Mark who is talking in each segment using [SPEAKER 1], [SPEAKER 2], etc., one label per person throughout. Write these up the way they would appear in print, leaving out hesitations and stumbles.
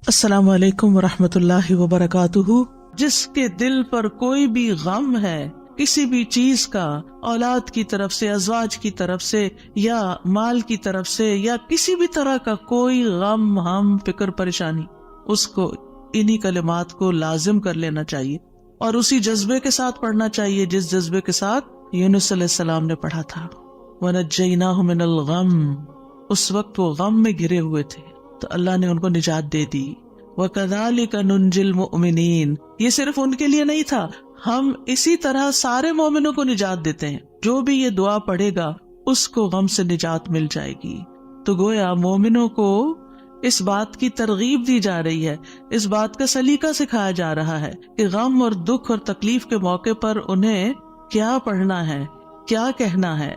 [SPEAKER 1] السلام علیکم ورحمۃ اللہ وبرکاتہ۔ جس کے دل پر کوئی بھی غم ہے کسی بھی چیز کا، اولاد کی طرف سے، ازواج کی طرف سے، یا مال کی طرف سے، یا کسی بھی طرح کا کوئی غم، ہم، فکر، پریشانی، اس کو انہی کلمات کو لازم کر لینا چاہیے اور اسی جذبے کے ساتھ پڑھنا چاہیے جس جذبے کے ساتھ یونس علیہ السلام نے پڑھا تھا۔ وَنَجَّيْنَاهُ مِنَ الْغَمِّ، اس وقت وہ غم میں گھرے ہوئے تھے تو اللہ نے ان کو نجات دے دی۔ وَكَذَلِكَ نُنْجِي الْمُؤْمِنِينَ، یہ صرف ان کے لیے نہیں تھا، ہم اسی طرح سارے مومنوں کو نجات دیتے ہیں۔ جو بھی یہ دعا پڑھے گا اس کو غم سے نجات مل جائے گی۔ تو گویا مومنوں کو اس بات کی ترغیب دی جا رہی ہے، اس بات کا سلیقہ سکھایا جا رہا ہے کہ غم اور دکھ اور تکلیف کے موقع پر انہیں کیا پڑھنا ہے، کیا کہنا ہے۔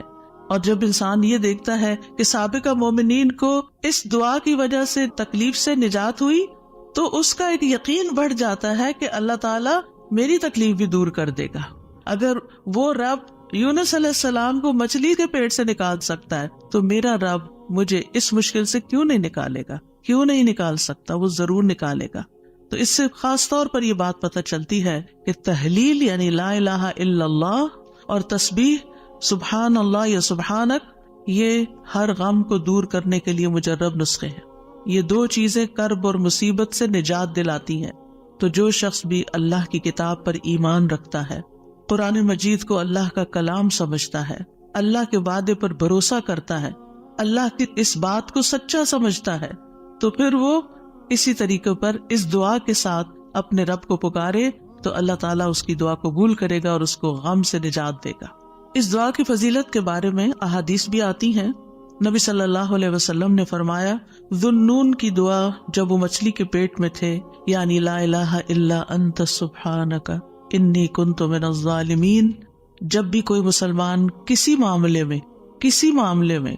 [SPEAKER 1] اور جب انسان یہ دیکھتا ہے کہ سابقہ مومنین کو اس دعا کی وجہ سے تکلیف سے نجات ہوئی تو اس کا ایک یقین بڑھ جاتا ہے کہ اللہ تعالیٰ میری تکلیف بھی دور کر دے گا۔ اگر وہ رب یونس علیہ السلام کو مچھلی کے پیٹ سے نکال سکتا ہے تو میرا رب مجھے اس مشکل سے کیوں نہیں نکالے گا، کیوں نہیں نکال سکتا، وہ ضرور نکالے گا۔ تو اس سے خاص طور پر یہ بات پتہ چلتی ہے کہ تحلیل یعنی لا الہ الا اللہ اور تسبیح سبحان اللہ یا سبحانک، یہ ہر غم کو دور کرنے کے لیے مجرب نسخے ہیں۔ یہ دو چیزیں کرب اور مصیبت سے نجات دلاتی ہیں۔ تو جو شخص بھی اللہ کی کتاب پر ایمان رکھتا ہے، قرآن مجید کو اللہ کا کلام سمجھتا ہے، اللہ کے وعدے پر بھروسہ کرتا ہے، اللہ کی اس بات کو سچا سمجھتا ہے، تو پھر وہ اسی طریقے پر اس دعا کے ساتھ اپنے رب کو پکارے تو اللہ تعالیٰ اس کی دعا قبول کرے گا اور اس کو غم سے نجات دے گا۔ اس دعا کی فضیلت کے بارے میں احادیث بھی آتی ہیں۔ نبی صلی اللہ علیہ وسلم نے فرمایا، ذُو-النون کی دعا جب وہ مچھلی کے پیٹ میں تھے، یعنی لا الہ الا انت سبحانک انی کنت من الظالمین، جب بھی کوئی مسلمان کسی معاملے میں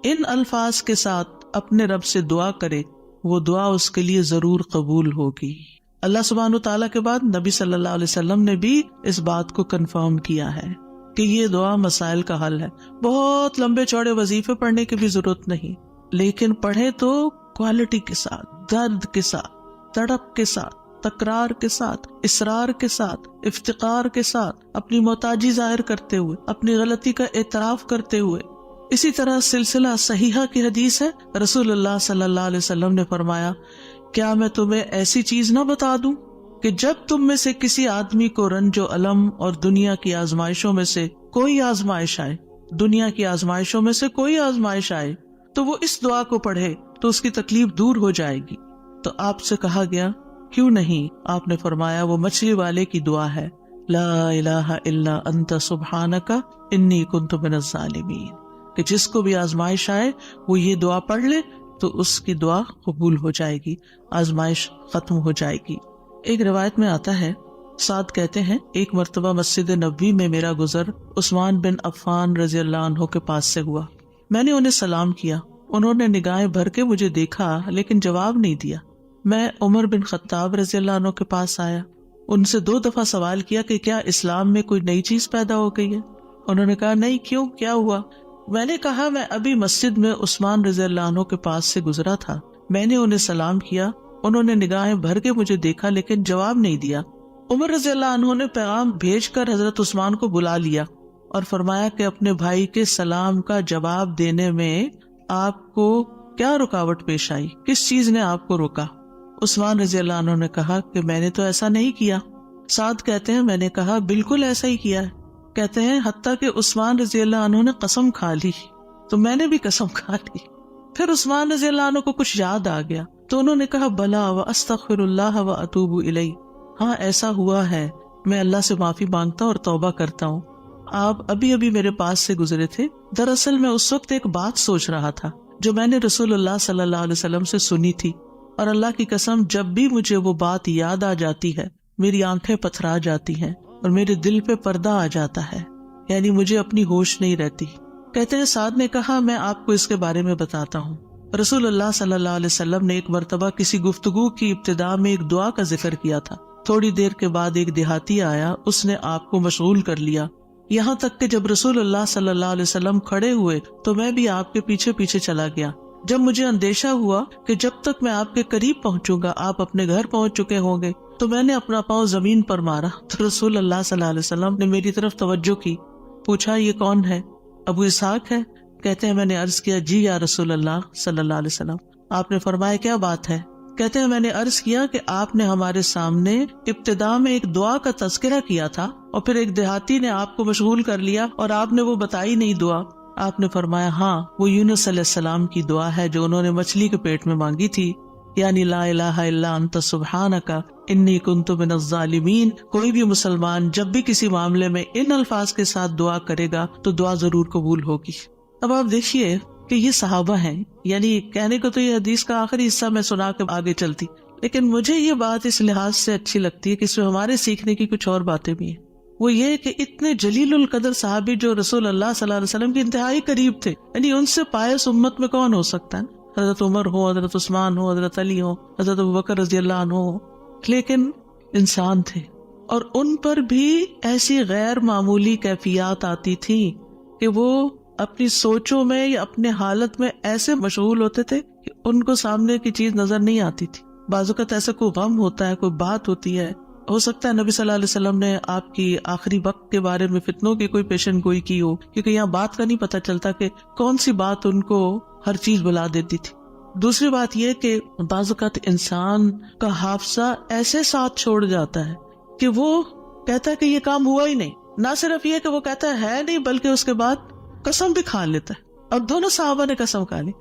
[SPEAKER 1] ان الفاظ کے ساتھ اپنے رب سے دعا کرے، وہ دعا اس کے لیے ضرور قبول ہوگی۔ اللہ سبحانہ وتعالیٰ کے بعد نبی صلی اللہ علیہ وسلم نے بھی اس بات کو کنفرم کیا ہے کہ یہ دعا مسائل کا حل ہے۔ بہت لمبے چوڑے وظیفے پڑھنے کی بھی ضرورت نہیں، لیکن پڑھے تو کوالٹی کے ساتھ، درد کے ساتھ، تڑپ کے ساتھ، تکرار کے ساتھ، اصرار کے ساتھ، افتقار کے ساتھ، اپنی محتاجی ظاہر کرتے ہوئے، اپنی غلطی کا اعتراف کرتے ہوئے۔ اسی طرح سلسلہ صحیحہ کی حدیث ہے، رسول اللہ صلی اللہ علیہ وسلم نے فرمایا، کیا میں تمہیں ایسی چیز نہ بتا دوں کہ جب تم میں سے کسی آدمی کو رنج و الم اور دنیا کی آزمائشوں میں سے کوئی آزمائش آئے تو وہ اس دعا کو پڑھے تو اس کی تکلیف دور ہو جائے گی۔ تو آپ سے کہا گیا کیوں نہیں؟ آپ نے فرمایا وہ مچھلی والے کی دعا ہے، لا الہ الا انت سبحانک انی کنت من الظالمین، کہ جس کو بھی آزمائش آئے وہ یہ دعا پڑھ لے تو اس کی دعا قبول ہو جائے گی، آزمائش ختم ہو جائے گی۔ ایک روایت میں آتا ہے، سعد کہتے ہیں، ایک مرتبہ مسجد نبوی میں میرا گزر عثمان بن عفان رضی اللہ عنہ کے پاس سے ہوا۔ میں نے انہیں سلام کیا، انہوں نے نگاہیں بھر کے مجھے دیکھا لیکن جواب نہیں دیا۔ میں عمر بن خطاب رضی اللہ عنہ کے پاس آیا، ان سے 2 دفعہ سوال کیا کہ کیا اسلام میں کوئی نئی چیز پیدا ہو گئی ہے؟ انہوں نے کہا نہیں، کیوں، کیا ہوا؟ میں نے کہا میں ابھی مسجد میں عثمان رضی اللہ عنہ کے پاس سے گزرا تھا، میں نے انہیں سلام کیا، انہوں نے نگاہیں بھر کے مجھے دیکھا لیکن جواب نہیں دیا۔ عمر رضی اللہ عنہ نے پیغام بھیج کر حضرت عثمان کو بلا لیا اور فرمایا کہ اپنے بھائی کے سلام کا جواب دینے میں آپ کو کیا رکاوٹ پیش آئی، کس چیز نے آپ کو روکا؟ عثمان رضی اللہ عنہ نے کہا کہ میں نے تو ایسا نہیں کیا۔ سعد کہتے ہیں میں نے کہا بالکل ایسا ہی کیا ہے۔ کہتے ہیں حتیٰ کہ عثمان رضی اللہ عنہ نے قسم کھا لی تو میں نے بھی قسم کھا لی۔ پھر عثمان رضی اللہ عنہ کو کچھ یاد آ گیا تو انہوں نے کہا بلا واستغفر اللہ واتوب الیہ، ہاں ایسا ہوا ہے، میں اللہ سے معافی مانگتا ہوں اور توبہ کرتا ہوں۔ آپ ابھی میرے پاس سے گزرے تھے، دراصل میں اس وقت ایک بات سوچ رہا تھا جو میں نے رسول اللہ صلی اللہ علیہ وسلم سے سنی تھی، اور اللہ کی قسم جب بھی مجھے وہ بات یاد آ جاتی ہے میری آنکھیں پتھرا جاتی ہیں اور میرے دل پہ پردہ آ جاتا ہے، یعنی مجھے اپنی ہوش نہیں رہتی۔ کہتے ہیں سعد نے کہا میں آپ کو اس کے بارے میں بتاتا ہوں۔ رسول اللہ صلی اللہ علیہ وسلم نے ایک مرتبہ کسی گفتگو کی ابتدا میں ایک دعا کا ذکر کیا تھا۔ تھوڑی دیر کے بعد ایک دیہاتی آیا، اس نے آپ کو مشغول کر لیا، یہاں تک کہ جب رسول اللہ صلی اللہ علیہ وسلم کھڑے ہوئے تو میں بھی آپ کے پیچھے پیچھے چلا گیا۔ جب مجھے اندیشہ ہوا کہ جب تک میں آپ کے قریب پہنچوں گا آپ اپنے گھر پہنچ چکے ہوں گے تو میں نے اپنا پاؤں زمین پر مارا تو رسول اللہ صلی اللہ علیہ وسلم نے میری طرف توجہ کی. پوچھا یہ کون ہے؟ ابو اسحاق ہے. کہتے ہیں میں نے عرض کیا جی یا رسول اللہ صلی اللہ علیہ وسلم. آپ نے فرمایا کیا بات ہے؟ کہتے ہیں میں نے عرض کیا کہ آپ نے ہمارے سامنے ابتدا میں ایک دعا کا تذکرہ کیا تھا اور پھر ایک دیہاتی نے آپ کو مشغول کر لیا اور آپ نے وہ بتائی نہیں دعا. آپ نے فرمایا ہاں وہ یونس علیہ السلام کی دعا ہے جو انہوں نے مچھلی کے پیٹ میں مانگی تھی, یعنی لا الہ الا انت سبحانک انی کنت من الظالمین. کوئی بھی مسلمان جب بھی کسی معاملے میں ان الفاظ کے ساتھ دعا کرے گا تو دعا ضرور قبول ہوگی. اب آپ دیکھیے کہ یہ صحابہ ہیں, یعنی کہنے کو تو یہ حدیث کا آخری حصہ میں سنا کے آگے چلتی, لیکن مجھے یہ بات اس لحاظ سے اچھی لگتی ہے کہ اس میں ہمارے سیکھنے کی کچھ اور باتیں بھی ہیں. وہ یہ کہ اتنے جلیل القدر صحابی جو رسول اللہ صلی اللہ علیہ وسلم کے انتہائی قریب تھے, یعنی ان سے پائس امت میں کون ہو سکتا ہے؟ حضرت عمر ہو, حضرت عثمان ہو, حضرت علی ہو, حضرت ابوبکر رضی اللہ عنہ ہو, لیکن انسان تھے اور ان پر بھی ایسی غیر معمولی کیفیات آتی تھی کہ وہ اپنی سوچوں میں یا اپنے حالت میں ایسے مشغول ہوتے تھے کہ ان کو سامنے کی چیز نظر نہیں آتی تھی. بعض اوقات ایسا کوئی غم ہوتا ہے, کوئی بات ہوتی ہے, ہو سکتا ہے نبی صلی اللہ علیہ وسلم نے آپ کی آخری وقت کے بارے میں فتنوں کی کوئی پیشن گوئی کی ہو, کیونکہ یہاں بات کا نہیں پتہ چلتا کہ کون سی بات ان کو ہر چیز بلا دیتی تھی. دوسری بات یہ کہ بعض اوقات انسان کا حافظہ ایسے ساتھ چھوڑ جاتا ہے کہ وہ کہتا ہے کہ یہ کام ہوا ہی نہیں. نہ صرف یہ کہ وہ کہتا ہے نہیں, بلکہ اس کے بعد قسم بھی کھا لیتا ہے. اور دونوں صحابہ نے قسم کھا لی.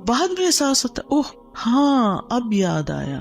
[SPEAKER 1] بعد میں احساس ہوتا ہے اوہ ہاں اب یاد آیا.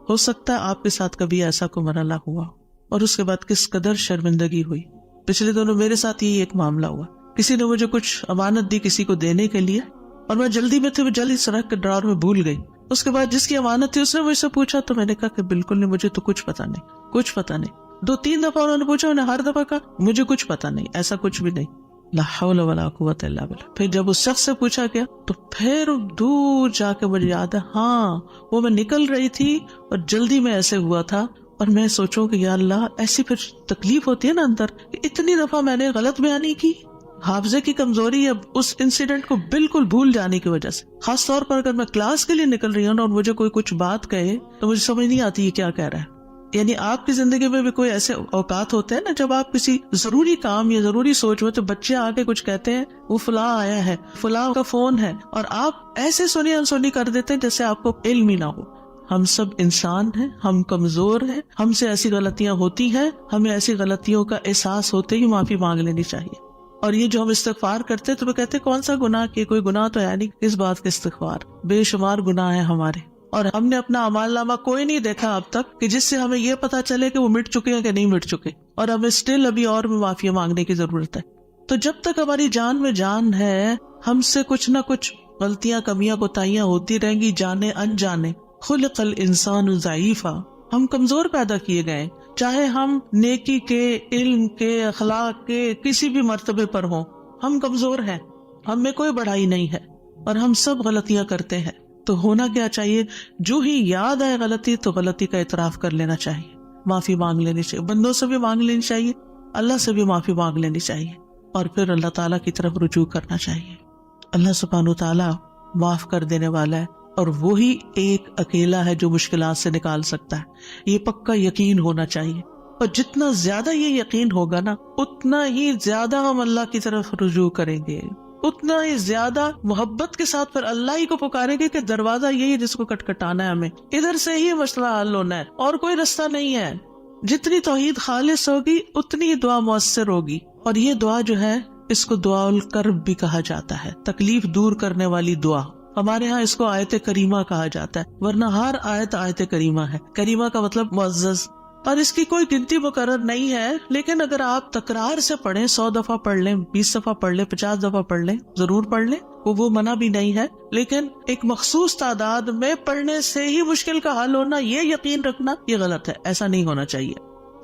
[SPEAKER 1] ہو سکتا ہے آپ کے ساتھ کبھی ایسا کوئی مرحلہ ہوا اور اس کے بعد کس قدر شرمندگی ہوئی. پچھلے دنوں میرے ساتھ یہی ایک معاملہ ہوا. کسی نے مجھے کچھ امانت دی کسی کو دینے کے لیے اور میں جلدی میں تھی, وہ جلدی سڑک کے ڈرار میں بھول گئی. اس کے بعد جس کی امانت تھی اس نے مجھ سے پوچھا تو میں نے کہا کہ بالکل نہیں, مجھے تو کچھ پتا نہیں, کچھ پتا نہیں. 2-3 دفعہ انہوں نے پوچھا, انہوں نے ہر دفعہ کہا مجھے کچھ پتا نہیں, ایسا کچھ بھی نہیں. لا حول ولا قوت الا باللہ. پھر جب اس شخص سے پوچھا گیا تو پھر دور جا کے مجھے یاد ہے, ہاں وہ میں نکل رہی تھی اور جلدی میں ایسے ہوا تھا. اور میں سوچوں کہ یا اللہ ایسی پھر تکلیف ہوتی ہے نا اندر, اتنی دفعہ میں نے غلط بیانی کی. حافظے کی کمزوری اب اس انسیڈنٹ کو بالکل بھول جانے کی وجہ سے. خاص طور پر اگر میں کلاس کے لیے نکل رہی ہوں اور مجھے کوئی کچھ بات کہے تو مجھے سمجھ نہیں آتی یہ کیا کہہ رہا ہے. یعنی آپ کی زندگی میں بھی کوئی ایسے اوقات ہوتے ہیں نا جب آپ کسی ضروری کام یا ضروری سوچ میں تو بچے آگے کچھ کہتے ہیں وہ فلاں آیا ہے, فلاں کا فون ہے, اور آپ ایسے سنی انسنی کر دیتے ہیں جیسے آپ کو علم ہی نہ ہو. ہم سب انسان ہیں, ہم کمزور ہیں, ہم سے ایسی غلطیاں ہوتی ہیں, ہمیں ایسی غلطیوں کا احساس ہوتے ہی معافی مانگ لینی چاہیے. اور یہ جو ہم استغفار کرتے تو وہ کہتے ہیں کون سا گناہ کہ کوئی گناہ تو ہے نہیں, کس بات کا استغفار, بے شمار گناہ ہیں ہمارے. اور ہم نے اپنا اعمال نامہ کوئی نہیں دیکھا اب تک کہ جس سے ہمیں یہ پتا چلے کہ وہ مٹ چکے ہیں کہ نہیں مٹ چکے, اور ہمیں اسٹل ابھی اور بھی معافی مانگنے کی ضرورت ہے. تو جب تک ہماری جان میں جان ہے ہم سے کچھ نہ کچھ غلطیاں کمیاں کوتاہیاں ہوتی رہیں گی, جانے انجانے. خلق الانسان ضعیفا, ہم کمزور پیدا کیے گئے, چاہے ہم نیکی کے, علم کے, اخلاق کے کسی بھی مرتبے پر ہوں, ہم کمزور ہیں, ہم میں کوئی بڑائی نہیں ہے اور ہم سب غلطیاں کرتے ہیں. تو ہونا کیا چاہیے, جو ہی یاد آئے غلطی تو غلطی کا اعتراف کر لینا چاہیے, معافی مانگ لینی چاہیے, بندوں سے بھی مانگ لینی چاہیے, اللہ سے بھی معافی مانگ لینی چاہیے, اور پھر اللہ تعالیٰ کی طرف رجوع کرنا چاہیے. اللہ سبحانہ تعالیٰ معاف کر دینے والا ہے اور وہی ایک اکیلا ہے جو مشکلات سے نکال سکتا ہے. یہ پکا یقین ہونا چاہیے, اور جتنا زیادہ یہ یقین ہوگا نا اتنا ہی زیادہ ہم اللہ کی طرف رجوع کریں گے, اتنا ہی زیادہ محبت کے ساتھ پھر اللہ ہی کو پکاریں گے کہ دروازہ یہی ہے جس کو کٹکھٹانا ہے, ہمیں ادھر سے ہی مسئلہ حل ہونا ہے اور کوئی رستہ نہیں ہے. جتنی توحید خالص ہوگی اتنی دعا مؤثر ہوگی. اور یہ دعا جو ہے اس کو دعا الکرب بھی کہا جاتا ہے, تکلیف دور کرنے والی دعا. ہمارے ہاں اس کو آیت کریمہ کہا جاتا ہے, ورنہ ہر آیت آیت کریمہ ہے. کریمہ کا مطلب معزز, اور اس کی کوئی گنتی مقرر نہیں ہے, لیکن اگر آپ تکرار سے پڑھیں, 100 دفعہ پڑھ لیں, 20 دفعہ پڑھ لیں, 50 دفعہ پڑھ لیں, ضرور پڑھ لیں, وہ منع بھی نہیں ہے, لیکن ایک مخصوص تعداد میں پڑھنے سے ہی مشکل کا حل ہونا, یہ یقین رکھنا یہ غلط ہے, ایسا نہیں ہونا چاہیے.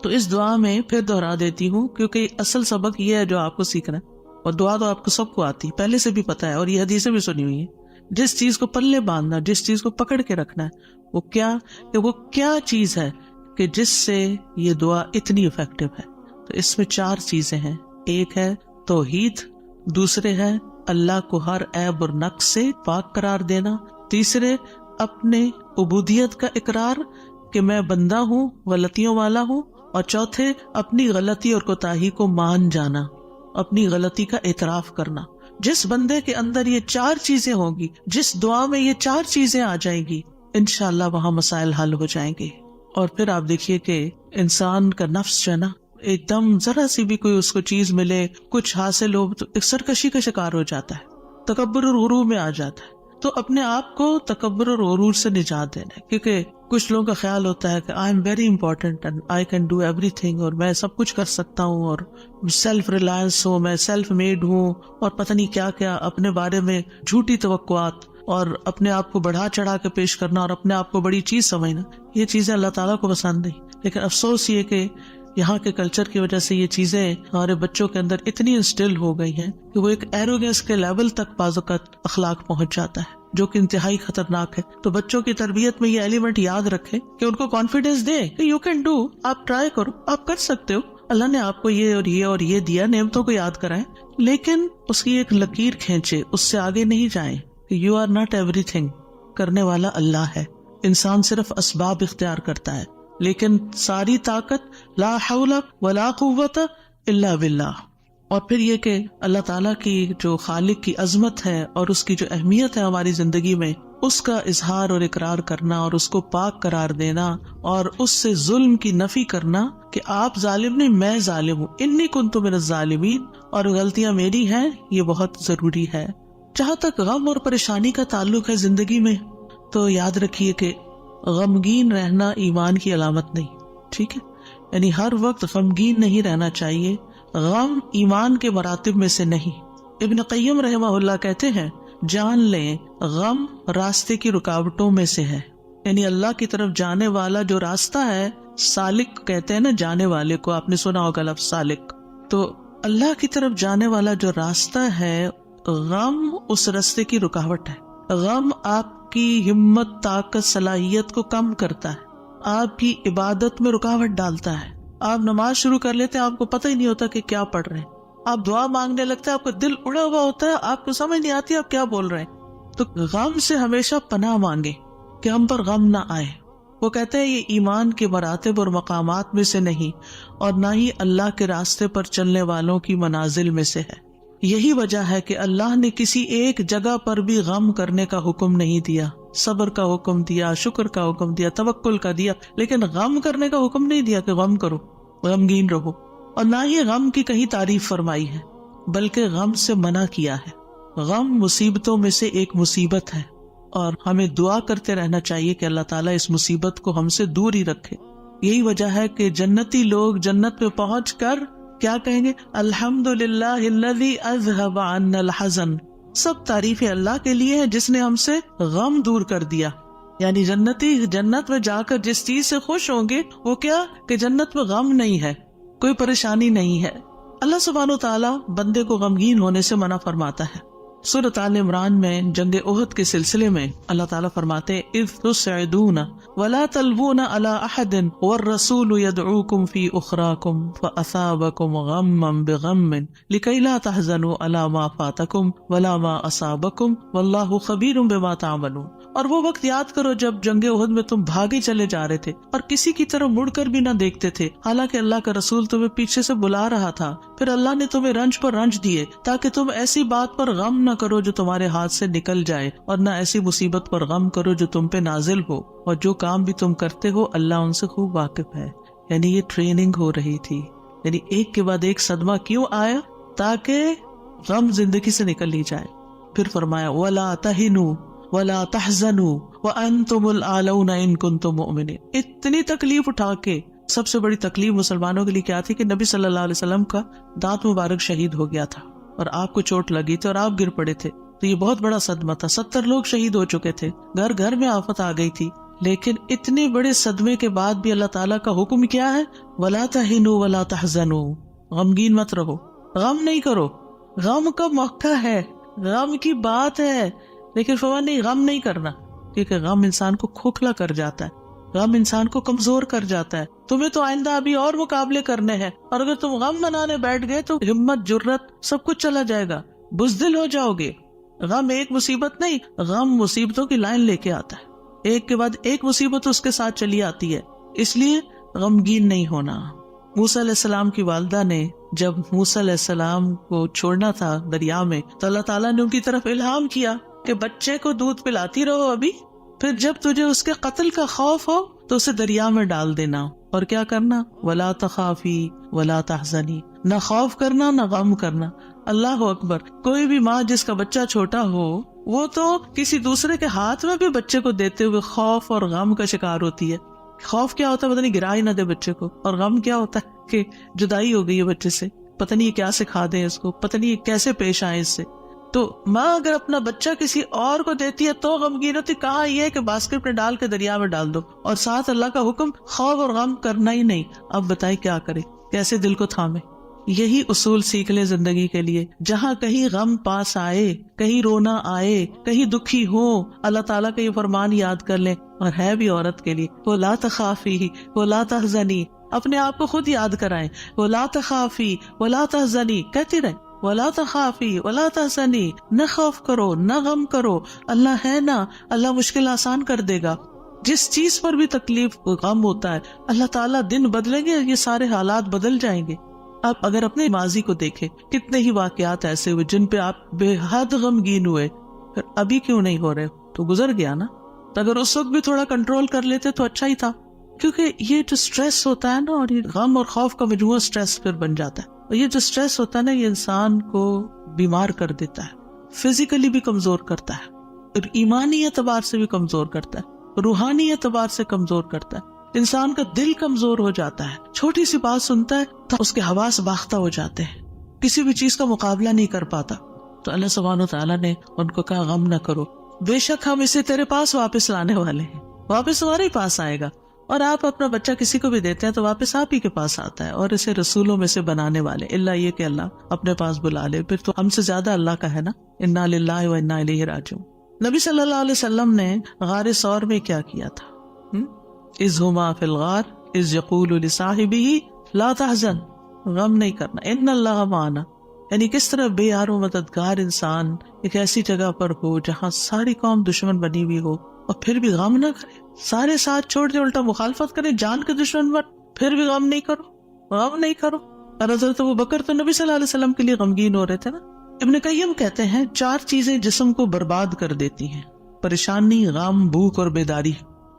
[SPEAKER 1] تو اس دعا میں پھر دہرا دیتی ہوں کیونکہ اصل سبق یہ ہے جو آپ کو سیکھنا ہے, اور دعا تو آپ کو سب کو آتی پہلے سے بھی پتا ہے, اور یہ حدیثیں بھی سنی ہوئی ہیں. جس چیز کو پلے باندھنا, جس چیز کو پکڑ کے رکھنا ہے, وہ کیا چیز ہے کہ جس سے یہ دعا اتنی افیکٹو ہے. تو اس میں 4 چیزیں ہیں. ایک ہے توحید, دوسرے ہے اللہ کو ہر عیب اور نقص سے پاک قرار دینا. تیسرے اپنے عبودیت کا اقرار کہ میں بندہ ہوں، غلطیوں والا ہوں. اور چوتھے اپنی غلطی اور کوتاہی کو مان جانا، اپنی غلطی کا اعتراف کرنا. جس بندے کے اندر یہ 4 چیزیں ہوں گی، جس دعا میں یہ 4 چیزیں آ جائیں گی، انشاءاللہ وہاں مسائل حل ہو جائیں گے. اور پھر آپ دیکھیے کہ انسان کا نفس جو ہے نا، ایک دم ذرا سی بھی کوئی اس کو چیز ملے، کچھ حاصل ہو تو ایک سرکشی کا شکار ہو جاتا ہے، تکبر اور غرور میں آ جاتا ہے. تو اپنے آپ کو تکبر اور غرور سے نجات دینا ہے، کیونکہ کچھ لوگوں کا خیال ہوتا ہے کہ I am very important and I can do every thing, اور میں سب کچھ کر سکتا ہوں، اور سیلف ریلائنس ہوں، میں سیلف میڈ ہوں، اور پتہ نہیں کیا کیا اپنے بارے میں جھوٹی توقعات اور اپنے آپ کو بڑھا چڑھا کے پیش کرنا اور اپنے آپ کو بڑی چیز سمجھنا. یہ چیزیں اللہ تعالیٰ کو پسند نہیں. لیکن افسوس یہ کہ یہاں کے کلچر کی وجہ سے یہ چیزیں ہمارے بچوں کے اندر اتنی انسٹل ہو گئی ہیں کہ وہ ایک ایروگنس کے لیول تک بعض اوقات اخلاق پہنچ جاتا ہے، جو کہ انتہائی خطرناک ہے. تو بچوں کی تربیت میں یہ ایلیمنٹ یاد رکھیں کہ ان کو کانفیڈینس دیں کہ یو کین ڈو، آپ ٹرائی کرو، آپ کر سکتے ہو، اللہ نے آپ کو یہ اور یہ اور یہ دیا، نعمتوں کو یاد کرائیں، لیکن اس کی ایک لکیر کھینچے، اس سے آگے نہیں جائیں. You are not everything, کرنے والا اللہ ہے. انسان صرف اسباب اختیار کرتا ہے، لیکن ساری طاقت لا حول ولا قوت الا باللہ. اور پھر یہ کہ اللہ تعالیٰ کی جو خالق کی عظمت ہے اور اس کی جو اہمیت ہے ہماری زندگی میں، اس کا اظہار اور اقرار کرنا اور اس کو پاک قرار دینا اور اس سے ظلم کی نفی کرنا کہ آپ ظالم نہیں، میں ظالم ہوں، انی کنت من الظالمین، اور غلطیاں میری ہیں، یہ بہت ضروری ہے. جہاں تک غم اور پریشانی کا تعلق ہے زندگی میں، تو یاد رکھیے کہ غمگین رہنا ایمان کی علامت نہیں. ٹھیک ہے، یعنی ہر وقت غمگین نہیں رہنا چاہیے. غم ایمان کے مراتب میں سے نہیں. ابن قیم رحمہ اللہ کہتے ہیں، جان لیں غم راستے کی رکاوٹوں میں سے ہے. یعنی اللہ کی طرف جانے والا جو راستہ ہے، سالک کہتے ہیں نا جانے والے کو، آپ نے سنا ہوگا لفظ سالک. تو اللہ کی طرف جانے والا جو راستہ ہے، غم اس راستے کی رکاوٹ ہے. غم آپ کی ہمت، طاقت، صلاحیت کو کم کرتا ہے، آپ کی عبادت میں رکاوٹ ڈالتا ہے. آپ نماز شروع کر لیتے ہیں، آپ کو پتہ ہی نہیں ہوتا کہ کیا پڑھ رہے ہیں. آپ دعا مانگنے لگتے ہیں، آپ کا دل اڑا ہوا ہوتا ہے، آپ کو سمجھ نہیں آتی آپ کیا بول رہے ہیں. تو غم سے ہمیشہ پناہ مانگے کہ ہم پر غم نہ آئے. وہ کہتے ہیں یہ ایمان کے مراتب اور مقامات میں سے نہیں، اور نہ ہی اللہ کے راستے پر چلنے والوں کی منازل میں سے ہے. یہی وجہ ہے کہ اللہ نے کسی ایک جگہ پر بھی غم کرنے کا حکم نہیں دیا. صبر کا حکم دیا، شکر کا حکم دیا، توکل کا دیا، لیکن غم کرنے کا حکم نہیں دیا کہ غم کرو، غمگین رہو. اور نہ ہی غم کی کہیں تعریف فرمائی ہے، بلکہ غم سے منع کیا ہے. غم مصیبتوں میں سے ایک مصیبت ہے، اور ہمیں دعا کرتے رہنا چاہیے کہ اللہ تعالیٰ اس مصیبت کو ہم سے دور ہی رکھے. یہی وجہ ہے کہ جنتی لوگ جنت میں پہنچ کر کیا کہیں گے؟ الحمدللہ الذی اذہب عنا الحزن. سب تعریفیں اللہ کے لیے ہیں جس نے ہم سے غم دور کر دیا. یعنی جنتی جنت میں جا کر جس چیز سے خوش ہوں گے وہ کیا کہ جنت میں غم نہیں ہے، کوئی پریشانی نہیں ہے. اللہ سبحانہ و تعالیٰ بندے کو غمگین ہونے سے منع فرماتا ہے. سورۃ آل عمران میں جنگ احد کے سلسلے میں اللہ تعالیٰ فرماتے اذ تسعدون ولا تلوون علی احد والرسول يدعوكم في اخراكم فاصابكم غما بغم لكي لا تحزنوا على ما فاتكم ولا ما اصابكم والله خبير بما تعملون. اور وہ وقت یاد کرو جب جنگ احد میں تم بھاگے چلے جا رہے تھے اور کسی کی طرف مڑ کر بھی نہ دیکھتے تھے، حالانکہ اللہ کا رسول تمہیں پیچھے سے بلا رہا تھا. پھر اللہ نے تمہیں رنج پر رنج دیے تاکہ تم ایسی بات پر غم نہ کرو جو تمہارے ہاتھ سے نکل جائے، اور نہ ایسی مصیبت پر غم کرو جو تم پہ نازل ہو. اور جو کام بھی تم کرتے ہو اللہ ان سے خوب واقف ہے. یعنی یہ ٹریننگ ہو رہی تھی. یعنی ایک کے بعد ایک صدمہ کیوں آیا؟ تاکہ غم زندگی سے نکل ہی جائے. پھر فرمایا وَلَا تَهِنُوا وَلَا تَحْزَنُوا وَأَنْتُمُ الْأَعْلَوْنَ إِن كُنتُم مُؤْمِنِينَ. اتنی تکلیف اٹھا کے، سب سے بڑی تکلیف مسلمانوں کے لیے کیا تھی کہ نبی صلی اللہ علیہ وسلم کا دانت مبارک شہید ہو گیا تھا اور آپ کو چوٹ لگی تھی اور آپ گر پڑے تھے. تو یہ بہت بڑا صدمہ تھا. 70 لوگ شہید ہو چکے تھے، گھر گھر میں آفت آ گئی تھی. لیکن اتنے بڑے صدمے کے بعد بھی اللہ تعالیٰ کا حکم کیا ہے؟ وَلَا تَهِنُوا وَلَا تَحْزَنُوا. غمگین مت رہو، غم نہیں کرو. غم کا موقع ہے، غم کی بات ہے، لیکن فرمان نہیں غم نہیں کرنا، کیونکہ غم انسان کو کھوکھلا کر جاتا ہے، غم انسان کو کمزور کر جاتا ہے. تمہیں تو آئندہ ابھی اور مقابلے کرنے ہیں، اور اگر تم غم منانے بیٹھ گئے تو ہمت، جرت سب کچھ چلا جائے گا. بزدل ہو جاؤ گے. غم ایک مصیبت نہیں، غم مصیبتوں کی لائن لے کے آتا ہے، ایک کے بعد ایک مصیبت اس کے ساتھ چلی آتی ہے، اس لیے غمگین نہیں ہونا. موسیٰ علیہ السلام کی والدہ نے جب موسیٰ علیہ السلام کو چھوڑنا تھا دریا میں تو اللہ تعالیٰ نے ان کی طرف الہام کیا کہ بچے کو دودھ پلاتی رہو ابھی، پھر جب تجھے اس کے قتل کا خوف ہو تو اسے دریا میں ڈال دینا. اور کیا کرنا؟ وَلَا تَخَافِي وَلَا تَحْزَنِي، نہ خوف کرنا نہ غم کرنا. اللہ اکبر. کوئی بھی ماں جس کا بچہ چھوٹا ہو وہ تو کسی دوسرے کے ہاتھ میں بھی بچے کو دیتے ہوئے خوف اور غم کا شکار ہوتی ہے. خوف کیا ہوتا ہے؟ پتہ نہیں گرا ہی نہ دے بچے کو، اور غم کیا ہوتا ہے کہ جدائی ہو گئی ہے بچے سے، پتہ نہیں یہ کیا سکھا دیں اس کو، پتہ نہیں یہ کیسے پیش آئے اس سے. تو ماں اگر اپنا بچہ کسی اور کو دیتی ہے تو غمگین ہوتی، کہاں یہ کہ باسکٹ میں ڈال کے دریا میں ڈال دو، اور ساتھ اللہ کا حکم خوف اور غم کرنا ہی نہیں. اب بتائیں کیا کرے، کیسے دل کو تھامے. یہی اصول سیکھ لیں زندگی کے لیے. جہاں کہیں غم پاس آئے، کہیں رونا آئے، کہیں دکھی ہو، اللہ تعالیٰ کا یہ فرمان یاد کر لیں. اور ہے بھی عورت کے لیے، وَلَا تَخَافِي وَلَا تَحْزَنِي، اپنے آپ کو خود یاد کرائیں. وَلَا تَخَافِي وَلَا تَحْزَنِي کہتی رہیں، وَلَا تَخَافِي وَلَا تَحْزَنِي، نہ خوف کرو نہ غم کرو، اللہ ہے نا، اللہ مشکل آسان کر دے گا. جس چیز پر بھی تکلیف غم ہوتا ہے اللہ تعالیٰ دن بدلیں گے، یہ سارے حالات بدل جائیں گے. آپ اگر اپنے ماضی کو دیکھیں، کتنے ہی واقعات ایسے ہوئے جن پہ آپ بے حد غمگین ہوئے، پھر ابھی کیوں نہیں ہو رہے؟ تو گزر گیا نا. تو اگر اس وقت بھی تھوڑا کنٹرول کر لیتے تو اچھا ہی تھا. کیونکہ یہ جو سٹریس ہوتا ہے نا، اور یہ غم اور خوف کا مجموعہ سٹریس پھر بن جاتا ہے. اور یہ جو سٹریس ہوتا ہے نا، یہ انسان کو بیمار کر دیتا ہے، فزیکلی بھی کمزور کرتا ہے، اور ایمانی اعتبار سے بھی کمزور کرتا ہے، روحانی اعتبار سے کمزور کرتا ہے. انسان کا دل کمزور ہو جاتا ہے، چھوٹی سی بات سنتا ہے تو اس کے حواس باختہ ہو جاتے ہیں، کسی بھی چیز کا مقابلہ نہیں کر پاتا. تو اللہ سبحانہ و تعالیٰ نے ان کو کہا غم نہ کرو، بے شک ہم اسے تیرے پاس واپس لانے والے ہیں، واپس تمہارے ہی پاس آئے گا. اور آپ اپنا بچہ کسی کو بھی دیتے ہیں تو واپس آپ ہی کے پاس آتا ہے، اور اسے رسولوں میں سے بنانے والے، اللہ یہ کہ اللہ اپنے پاس بلا لے، پھر تو ہم سے زیادہ اللہ کا ہے نا. انا للہ و انا الیہ راجعون. نبی صلی اللہ علیہ وسلم نے غار ثور میں کیا کیا تھا؟ اذ ہما فی الغار اذ یقول لصاحبہ لا تحزن، غم نہیں کرنا، ان اللہ معنا. یعنی کس طرح بے یار و مددگار انسان ایک ایسی جگہ پر ہو جہاں ساری قوم دشمن بنی ہوئی ہو اور پھر بھی غم نہ کرے، سارے ساتھ چھوڑ دے، الٹا مخالفت کرے، جان کے دشمن بن، پھر بھی غم نہیں کرو، غم نہیں کرو. اور حضرت ابوبکر تو نبی صلی اللہ علیہ وسلم کے لیے غمگین ہو رہے تھے نا. ابن قیم کہتے ہیں 4 چیزیں جسم کو برباد کر دیتی ہیں: پریشانی، غم، بھوک اور بیداری.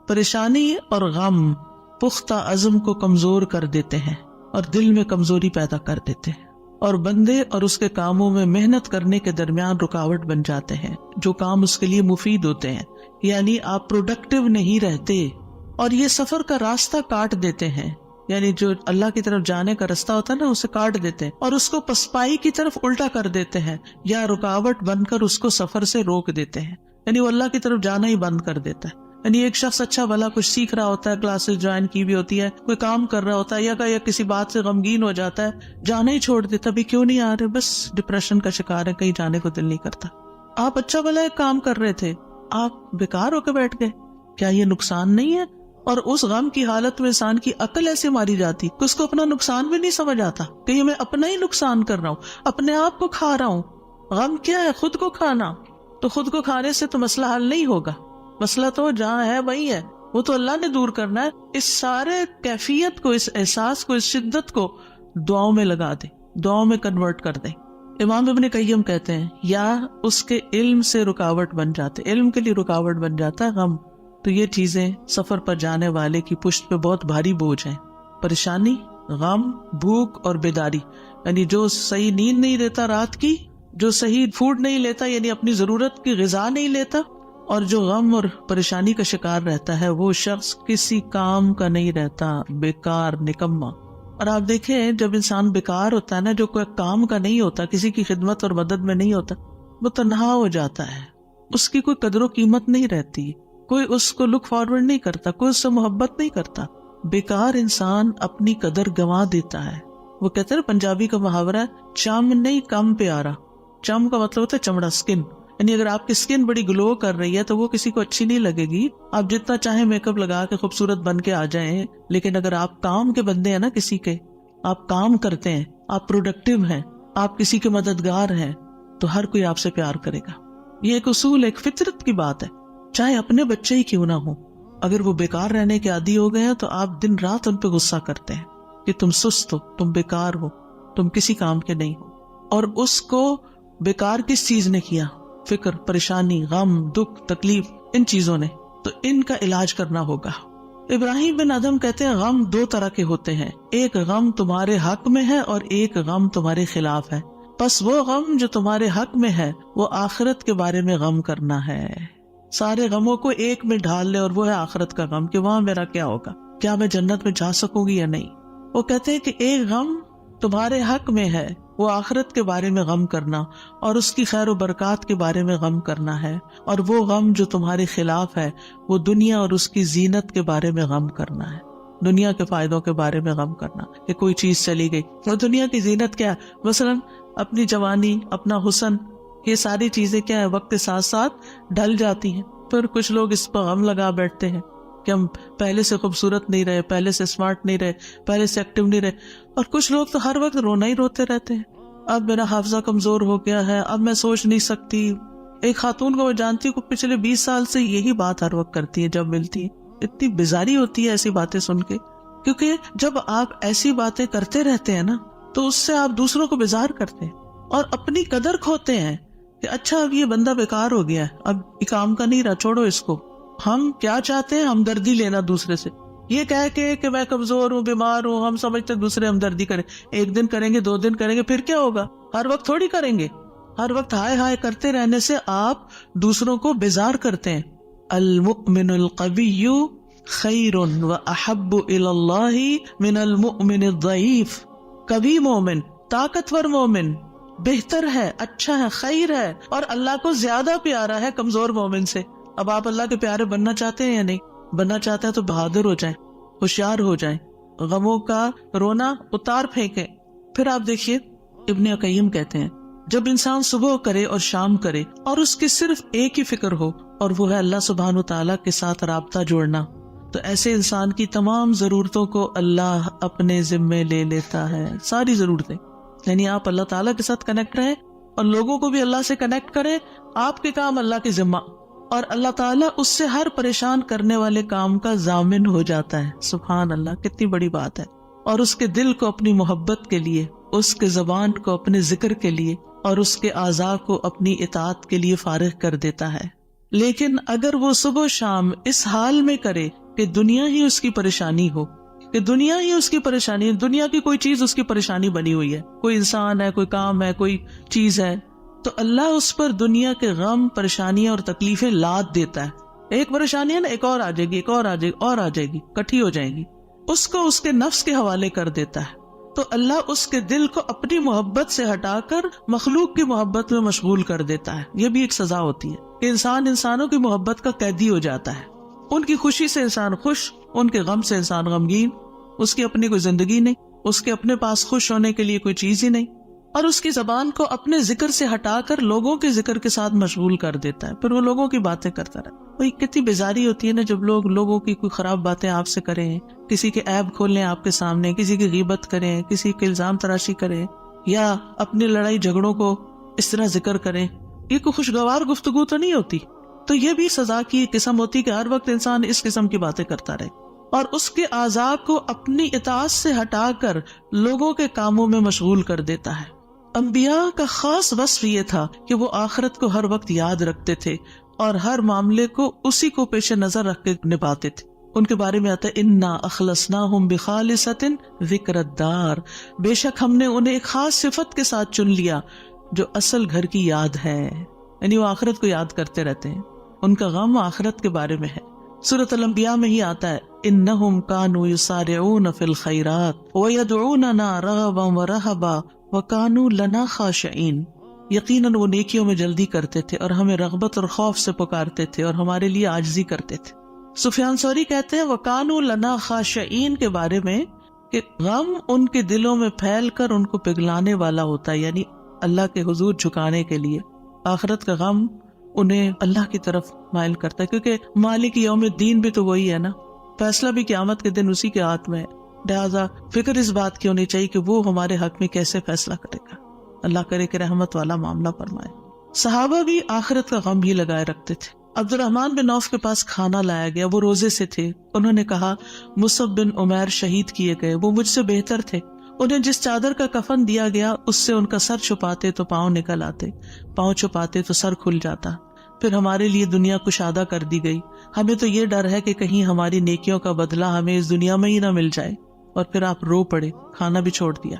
[SPEAKER 1] پریشانی اور غم پختہ عزم کو کمزور کر دیتے ہیں اور دل میں کمزوری پیدا کر دیتے ہیں، اور بندے اور اس کے کاموں میں محنت کرنے کے درمیان رکاوٹ بن جاتے ہیں جو کام اس کے لیے مفید ہوتے ہیں. یعنی آپ پروڈکٹیو نہیں رہتے، اور یہ سفر کا راستہ کاٹ دیتے ہیں. یعنی جو اللہ کی طرف جانے کا راستہ ہوتا ہے نا، اسے کاٹ دیتے ہیں اور اس کو پسپائی کی طرف الٹا کر دیتے ہیں، یا رکاوٹ بن کر اس کو سفر سے روک دیتے ہیں. یعنی وہ اللہ کی طرف جانا ہی بند کر دیتا ہے. یعنی ایک شخص اچھا بھلا کچھ سیکھ رہا ہوتا ہے، کلاسز جوائن کی بھی ہوتی ہے، کوئی کام کر رہا ہوتا ہے، یا کسی بات سے غمگین ہو جاتا ہے، جانا ہی چھوڑ دیتا. ابھی کیوں نہیں آ رہے؟ بس ڈپریشن کا شکار ہے، کہیں جانے کو دل نہیں کرتا. آپ اچھا بھلا ایک کام کر رہے تھے، آپ بیکار ہو کے بیٹھ گئے، کیا یہ نقصان نہیں ہے؟ اور اس غم کی حالت میں انسان کی عقل ایسے ماری جاتی کہ اس کو اپنا نقصان بھی نہیں سمجھ آتا کہ یہ میں اپنا ہی نقصان کر رہا ہوں، اپنے آپ کو کھا رہا ہوں. غم کیا ہے؟ خود کو کھانا. تو خود کو کھانے سے تو مسئلہ حل نہیں ہوگا، مسئلہ تو جہاں ہے وہی ہے، وہ تو اللہ نے دور کرنا ہے. اس سارے کیفیت کو، اس احساس کو، اس شدت کو دعاؤں میں لگا دیں، دعاؤں میں کنورٹ کر دیں. امام ابن قیم کہتے ہیں یا اس کے علم سے رکاوٹ بن جاتے، علم کے لیے رکاوٹ بن جاتا ہے غم. تو یہ چیزیں سفر پر جانے والے کی پشت پہ بہت بھاری بوجھ ہیں. پریشانی، غم، بھوک اور بیداری. یعنی جو صحیح نیند نہیں لیتا رات کی، جو صحیح فوڈ نہیں لیتا، یعنی اپنی ضرورت کی غذا نہیں لیتا، اور جو غم اور پریشانی کا شکار رہتا ہے، وہ شخص کسی کام کا نہیں رہتا، بیکار، نکما. اور آپ دیکھیں جب انسان بیکار ہوتا ہے نا، جو کوئی کام کا نہیں ہوتا، کسی کی خدمت اور مدد میں نہیں ہوتا، وہ تنہا ہو جاتا ہے، اس کی کوئی قدر و قیمت نہیں رہتی، کوئی اس کو لک فارورڈ نہیں کرتا، کوئی اس سے محبت نہیں کرتا. بیکار انسان اپنی قدر گنوا دیتا ہے. وہ کہتے ہیں پنجابی کا محاورہ ہے، چم نہیں کم پیارا. چم کا مطلب ہوتا ہے چمڑا، اسکن. یعنی اگر آپ کی اسکن بڑی گلو کر رہی ہے تو وہ کسی کو اچھی نہیں لگے گی، آپ جتنا چاہیں میک اپ لگا کے خوبصورت بن کے آ جائیں، لیکن اگر آپ کام کے بندے ہیں نا، کسی کے آپ کام کرتے ہیں، آپ پروڈکٹیو ہیں، آپ کسی کے مددگار ہیں، تو ہر کوئی آپ سے پیار کرے گا. یہ ایک اصول، ایک فطرت کی بات ہے. چاہے اپنے بچے ہی کیوں نہ ہو، اگر وہ بیکار رہنے کے عادی ہو گئے ہیں تو آپ دن رات ان پہ غصہ کرتے ہیں کہ تم سست ہو، تم بیکار ہو، تم کسی کام کے نہیں ہو. اور اس کو بیکار کس چیز نے کیا؟ فکر، پریشانی، غم، دکھ، تکلیف، ان چیزوں نے. تو ان کا علاج کرنا ہوگا. ابراہیم بن ادہم کہتے ہیں غم دو طرح کے ہوتے ہیں، ایک غم تمہارے حق میں ہے اور ایک غم تمہارے خلاف ہے. پس وہ غم جو تمہارے حق میں ہے وہ آخرت کے بارے میں غم کرنا ہے. سارے غموں کو ایک میں ڈھال لے، اور وہ ہے آخرت کا غم کہ وہاں میرا کیا ہوگا، کیا میں جنت میں جا سکوں گی یا نہیں. وہ کہتے ہیں کہ ایک غم تمہارے حق میں ہے، وہ آخرت کے بارے میں غم کرنا اور اس کی خیر و برکات کے بارے میں غم کرنا ہے. اور وہ غم جو تمہارے خلاف ہے وہ دنیا اور اس کی زینت کے بارے میں غم کرنا ہے. دنیا کے فائدوں کے بارے میں غم کرنا کہ کوئی چیز چلی گئی. اور دنیا کی زینت کیا ہے؟ مثلاً اپنی جوانی، اپنا حسن، یہ ساری چیزیں کیا ہے وقت کے ساتھ ساتھ ڈھل جاتی ہیں. پھر کچھ لوگ اس پر غم لگا بیٹھتے ہیں کہ ہم پہلے سے خوبصورت نہیں رہے، پہلے سے اسمارٹ نہیں رہے، پہلے سے ایکٹیو نہیں رہے. اور کچھ لوگ تو ہر وقت رونا ہی روتے رہتے ہیں، اب میرا حافظہ کمزور ہو گیا ہے، اب میں سوچ نہیں سکتی. ایک خاتون کو میں جانتی ہوں کہ پچھلے 20 سال سے یہی بات ہر وقت کرتی ہے جب ملتی ہے. اتنی بیزاری ہوتی ہے ایسی باتیں سن کے، کیونکہ جب آپ ایسی باتیں کرتے رہتے ہیں نا تو اس سے آپ دوسروں کو بیزار کرتے ہیں اور اپنی قدر کھوتے ہیں کہ اچھا اب یہ بندہ بیکار ہو گیا ہے، اب یہ کام کا نہیں رہا، چھوڑو اس کو. ہم کیا چاہتے ہیں؟ ہمدردی لینا دوسرے سے. یہ کہہ کے کہ میں کمزور ہوں، بیمار ہوں، ہم سمجھتے دوسرے ہمدردی کریں. ایک دن کریں گے، 2 دن کریں گے، پھر کیا ہوگا؟ ہر وقت تھوڑی کریں گے. ہر وقت ہائے ہائے کرتے رہنے سے آپ دوسروں کو بیزار کرتے ہیں. المؤمن القوی خیر و احب الی اللہ من المؤمن الضعیف. قوی مومن، طاقتور مومن بہتر ہے، اچھا ہے، خیر ہے، اور اللہ کو زیادہ پیارا ہے کمزور مومن سے. اب آپ اللہ کے پیارے بننا چاہتے ہیں یا نہیں؟ بننا چاہتے ہیں تو بہادر ہو جائیں، ہوشیار ہو جائیں، غموں کا رونا اتار پھینکیں. پھر آپ دیکھیے ابن قیم کہتے ہیں جب انسان صبح کرے اور شام کرے اور اس کی صرف ایک ہی فکر ہو اور وہ ہے اللہ سبحانہ وتعالیٰ کے ساتھ رابطہ جوڑنا، تو ایسے انسان کی تمام ضرورتوں کو اللہ اپنے ذمے لے لیتا ہے. ساری ضرورتیں، یعنی آپ اللہ تعالیٰ کے ساتھ کنیکٹ رہیں اور لوگوں کو بھی اللہ سے کنیکٹ کریں. آپ کے کام اللہ کے ذمہ، اور اللہ تعالیٰ اس سے ہر پریشان کرنے والے کام کا ضامن ہو جاتا ہے. سبحان اللہ، کتنی بڑی بات ہے. اور اس کے دل کو اپنی محبت کے لیے، اس کے زبان کو اپنے ذکر کے لیے اور اس کے اعضاء کو اپنی اطاعت کے لیے فارغ کر دیتا ہے. لیکن اگر وہ صبح و شام اس حال میں کرے کہ دنیا ہی اس کی پریشانی ہو، کہ دنیا ہی اس کی پریشانی، دنیا کی کوئی چیز اس کی پریشانی بنی ہوئی ہے، کوئی انسان ہے، کوئی کام ہے، کوئی چیز ہے، تو اللہ اس پر دنیا کے غم، پریشانیاں اور تکلیفیں لاد دیتا ہے. ایک پریشانی ہے نا، ایک اور آ جائے گی، ایک اور آ جائے گی، اور آ جائے گی، کٹھی ہو جائیں گی. اس کو اس کے نفس کے حوالے کر دیتا ہے. تو اللہ اس کے دل کو اپنی محبت سے ہٹا کر مخلوق کی محبت میں مشغول کر دیتا ہے. یہ بھی ایک سزا ہوتی ہے کہ انسان انسانوں کی محبت کا قیدی ہو جاتا ہے. ان کی خوشی سے انسان خوش، ان کے غم سے انسان غمگین. اس کی اپنی کوئی زندگی نہیں، اس کے اپنے پاس خوش ہونے کے لیے کوئی چیز ہی نہیں، اور اس کی زبان کو اپنے ذکر سے ہٹا کر لوگوں کے ذکر کے ساتھ مشغول کر دیتا ہے. پھر وہ لوگوں کی باتیں کرتا رہتا ہے. وہی کتنی بیزاری ہوتی ہے نا جب لوگ لوگوں کی کوئی خراب باتیں آپ سے کریں، کسی کے عیب کھولیں آپ کے سامنے، کسی کی غیبت کریں، کسی کے الزام تراشی کریں، یا اپنی لڑائی جھگڑوں کو اس طرح ذکر کریں. یہ کوئی خوشگوار گفتگو تو نہیں ہوتی. تو یہ بھی سزا کی قسم ہوتی کہ ہر وقت انسان اس قسم کی باتیں کرتا رہے اور اس کے اعضاء کو اپنی اطاعت سے ہٹا کر لوگوں کے کاموں میں مشغول کر دیتا ہے. انبیاء کا خاص وصف یہ تھا کہ وہ آخرت کو ہر وقت یاد رکھتے تھے اور ہر معاملے کو اسی کو پیش نظر رکھ کے نبھاتے تھے. ان کے بارے میں آتا ہے انا اخلصناہم بخالصۃ ذکر الدار، بے شک ہم نے انہیں ایک خاص صفت کے ساتھ چن لیا جو اصل گھر کی یاد ہے. یعنی وہ آخرت کو یاد کرتے رہتے ہیں، ان کا غم آخرت کے بارے میں ہے. سورۃ الانبیاء میں ہی آتا ہے انہم کانوا یسارعون فی الخیرات ویدعوننا رغبا ورہبا وکانوا لنا خاشعین. یقیناً وہ نیکیوں میں جلدی کرتے تھے اور ہمیں رغبت اور خوف سے پکارتے تھے اور ہمارے لیے عاجزی کرتے تھے. سفیان ثوری کہتے ہیں وکانوا لنا خاشعین کے بارے میں کہ غم ان کے دلوں میں پھیل کر ان کو پگھلانے والا ہوتا ہے، یعنی اللہ کے حضور جھکانے کے لیے. آخرت کا غم انہیں اللہ کی طرف مائل کرتا ہے، کیونکہ مالک یوم الدین بھی تو وہی ہے نا، فیصلہ بھی قیامت کے دن اسی کے ہاتھ میں ہے. لہٰذا فکر اس بات کی ہونی چاہیے کہ وہ ہمارے حق میں کیسے فیصلہ کرے گا. اللہ کرے کہ رحمت والا معاملہ فرمائے۔ صحابہ بھی آخرت کا غم ہی لگائے رکھتے تھے۔ عبد الرحمن بن عوف کے پاس کھانا لایا گیا، وہ روزے سے تھے۔ انہوں نے کہا مصعب بن عمیر شہید کیے گئے، وہ مجھ سے بہتر تھے، انہیں جس چادر کا کفن دیا گیا اس سے ان کا سر چھپاتے تو پاؤں نکل آتے، پاؤں چھپاتے تو سر کھل جاتا، پھر ہمارے لیے دنیا کشادہ کر دی گئی، ہمیں تو یہ ڈر ہے کہ کہیں ہماری نیکیوں کا بدلہ ہمیں اس دنیا میں ہی نہ مل جائے۔ اور پھر آپ رو پڑے، کھانا بھی چھوڑ دیا۔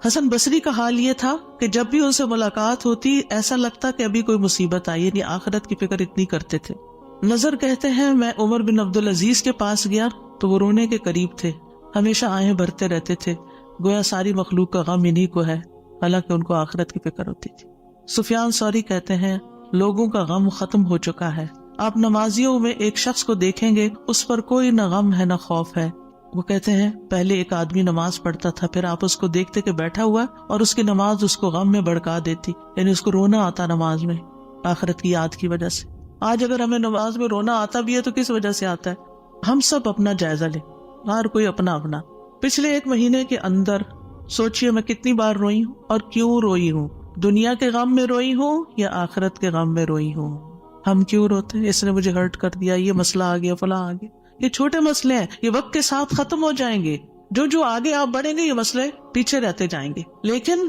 [SPEAKER 1] حسن بصری کا حال یہ تھا کہ جب بھی ان سے ملاقات ہوتی ایسا لگتا کہ ابھی کوئی مصیبت آئی، یعنی آخرت کی فکر اتنی کرتے تھے۔ نظر کہتے ہیں میں عمر بن عبدالعزیز کے پاس گیا تو وہ رونے کے قریب تھے، ہمیشہ آہیں بھرتے رہتے تھے، گویا ساری مخلوق کا غم انہی کو ہے، حالانکہ ان کو آخرت کی فکر ہوتی تھی۔ سفیان ثوری کہتے ہیں لوگوں کا غم ختم ہو چکا ہے، آپ نمازیوں میں ایک شخص کو دیکھیں گے اس پر کوئی نہ غم ہے نہ خوف ہے۔ وہ کہتے ہیں پہلے ایک آدمی نماز پڑھتا تھا، پھر آپ اس کو دیکھتے کہ بیٹھا ہوا اور اس کی نماز اس کو غم میں بھڑکا دیتی، یعنی اس کو رونا آتا نماز میں آخرت کی یاد کی وجہ سے۔ آج اگر ہمیں نماز میں رونا آتا بھی ہے تو کس وجہ سے آتا ہے؟ ہم سب اپنا جائزہ لیں، ہر کوئی اپنا اپنا۔ پچھلے ایک مہینے کے اندر سوچئے میں کتنی بار روئی ہوں اور کیوں روئی ہوں، دنیا کے غم میں روئی ہوں یا آخرت کے غم میں روئی ہوں۔ ہم کیوں روتے ہیں؟ اس نے مجھے ہرٹ کر دیا، یہ مسئلہ آ گیا، فلاں آ گیا۔ یہ چھوٹے مسئلے ہیں، یہ وقت کے ساتھ ختم ہو جائیں گے، جو آگے آپ بڑھیں گے یہ مسئلے پیچھے رہتے جائیں گے، لیکن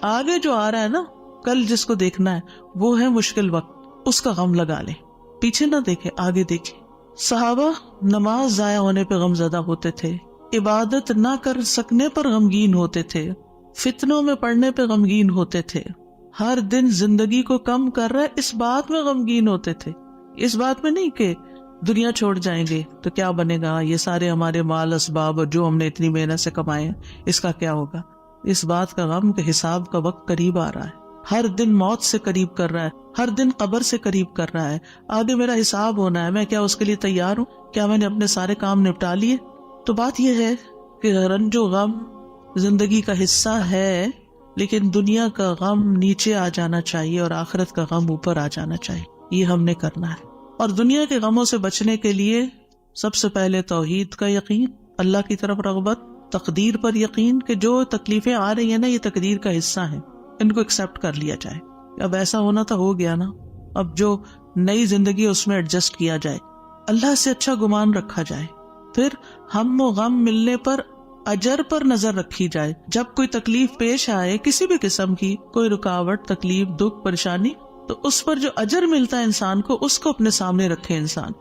[SPEAKER 1] آگے جو آ رہا ہے نا، کل جس کو دیکھنا ہے وہ ہے مشکل وقت، اس کا غم لگا لیں، پیچھے نہ دیکھیں آگے دیکھیں۔ صحابہ نماز ضائع ہونے پہ غم زدہ ہوتے تھے، عبادت نہ کر سکنے پر غمگین ہوتے تھے، فتنوں میں پڑنے پہ غمگین ہوتے تھے، ہر دن زندگی کو کم کر رہا ہے اس بات میں غمگین ہوتے تھے، اس بات میں نہیں کہ دنیا چھوڑ جائیں گے تو کیا بنے گا، یہ سارے ہمارے مال اسباب اور جو ہم نے اتنی محنت سے کمائے ہیں اس کا کیا ہوگا۔ اس بات کا غم کہ حساب کا وقت قریب آ رہا ہے، ہر دن موت سے قریب کر رہا ہے، ہر دن قبر سے قریب کر رہا ہے، آگے میرا حساب ہونا ہے، میں کیا اس کے لیے تیار ہوں؟ کیا میں نے اپنے سارے کام نپٹا لیے؟ تو بات یہ ہے کہ رنج و غم زندگی کا حصہ ہے، لیکن دنیا کا غم نیچے آ جانا چاہیے اور آخرت کا غم اوپر آ جانا چاہیے، یہ ہم نے کرنا ہے۔ اور دنیا کے غموں سے بچنے کے لیے سب سے پہلے توحید کا یقین، اللہ کی طرف رغبت، تقدیر پر یقین کہ جو تکلیفیں آ رہی ہیں نا یہ تقدیر کا حصہ ہیں، ان کو ایکسپٹ کر لیا جائے۔ اب ایسا ہونا تو ہو گیا نا، اب جو نئی زندگی اس میں ایڈجسٹ کیا جائے، اللہ سے اچھا گمان رکھا جائے، پھر ہم و غم ملنے پر اجر پر نظر رکھی جائے۔ جب کوئی تکلیف پیش آئے کسی بھی قسم کی، کوئی رکاوٹ، تکلیف، دکھ، پریشانی، تو اس پر جو اجر ملتا ہے انسان کو، اس کو اپنے سامنے رکھے انسان۔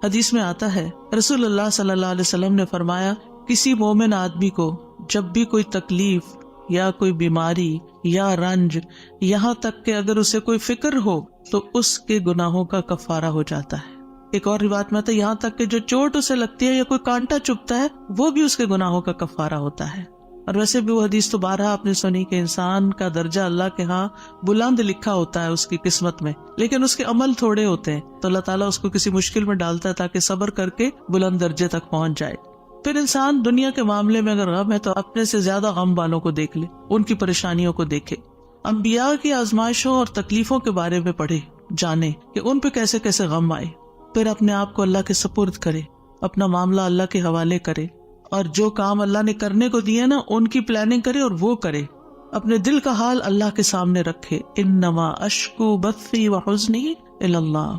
[SPEAKER 1] حدیث میں آتا ہے رسول اللہ صلی اللہ علیہ وسلم نے فرمایا کسی مومن آدمی کو جب بھی کوئی تکلیف یا کوئی بیماری یا رنج، یہاں تک کہ اگر اسے کوئی فکر ہو تو اس کے گناہوں کا کفارہ ہو جاتا ہے۔ ایک اور روایت میں آتا ہے یہاں تک کہ جو چوٹ اسے لگتی ہے یا کوئی کانٹا چبھتا ہے وہ بھی اس کے گناہوں کا کفارہ ہوتا ہے۔ اور ویسے بھی وہ حدیث تو بارہا آپ نے سنی کہ انسان کا درجہ اللہ کے ہاں بلند لکھا ہوتا ہے اس کی قسمت میں، لیکن اس کے عمل تھوڑے ہوتے ہیں، تو اللہ تعالیٰ اس کو کسی مشکل میں ڈالتا ہے تاکہ صبر کر کے بلند درجے تک پہنچ جائے۔ پھر انسان دنیا کے معاملے میں اگر غم ہے تو اپنے سے زیادہ غم والوں کو دیکھ لے، ان کی پریشانیوں کو دیکھے، انبیاء کی آزمائشوں اور تکلیفوں کے بارے میں پڑھے، جانے کہ ان پہ کیسے کیسے غم آئے، پھر اپنے آپ کو اللہ کے سپرد کرے، اپنا معاملہ اللہ کے حوالے کرے، اور جو کام اللہ نے کرنے کو دیے نا ان کی پلاننگ کرے اور وہ کرے، اپنے دل کا حال اللہ کے سامنے رکھے۔ انما اشکو بثی وحزنی الی اللہ،